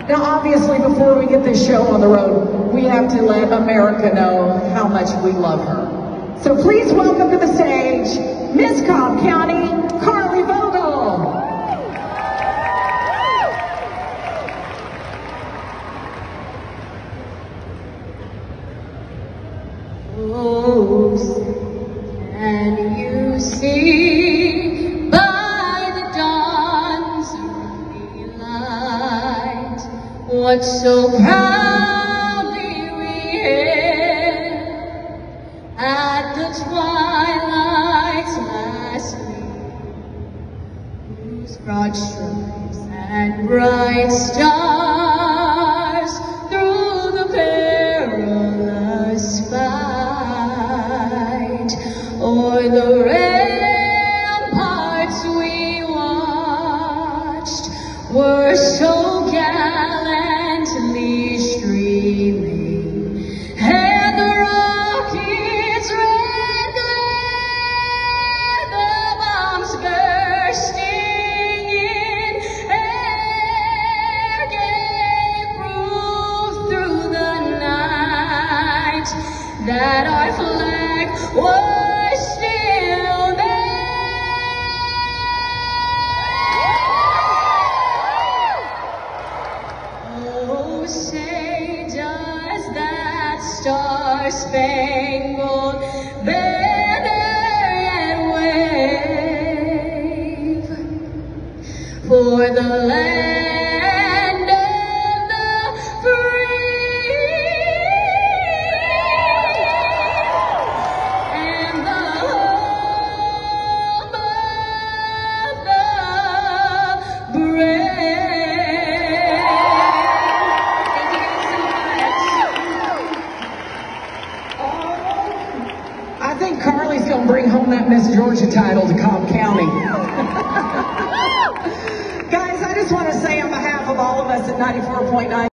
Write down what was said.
Now, obviously, before we get this show on the road, we have to let America know how much we love her. So please welcome to the stage, Miss Cobb County, Carley Vogel. Oh, can you see by the dawn's early light what so proudly we hailed at the twilight's last gleam, whose broad stripes and bright stars through the perilous fight o'er the ramparts we watched were so gallantly streaming, and the rockets' red glare, the bombs bursting in air, gave proof through the night that our flag was still there. Oh, say does that star-spangled banner yet wave for the land of the free and the home of the brave? Thank you guys so much. I think Carley's gonna bring home that Miss Georgia title to Cobb County. Guys, I just want to say on behalf of all of us at 94.9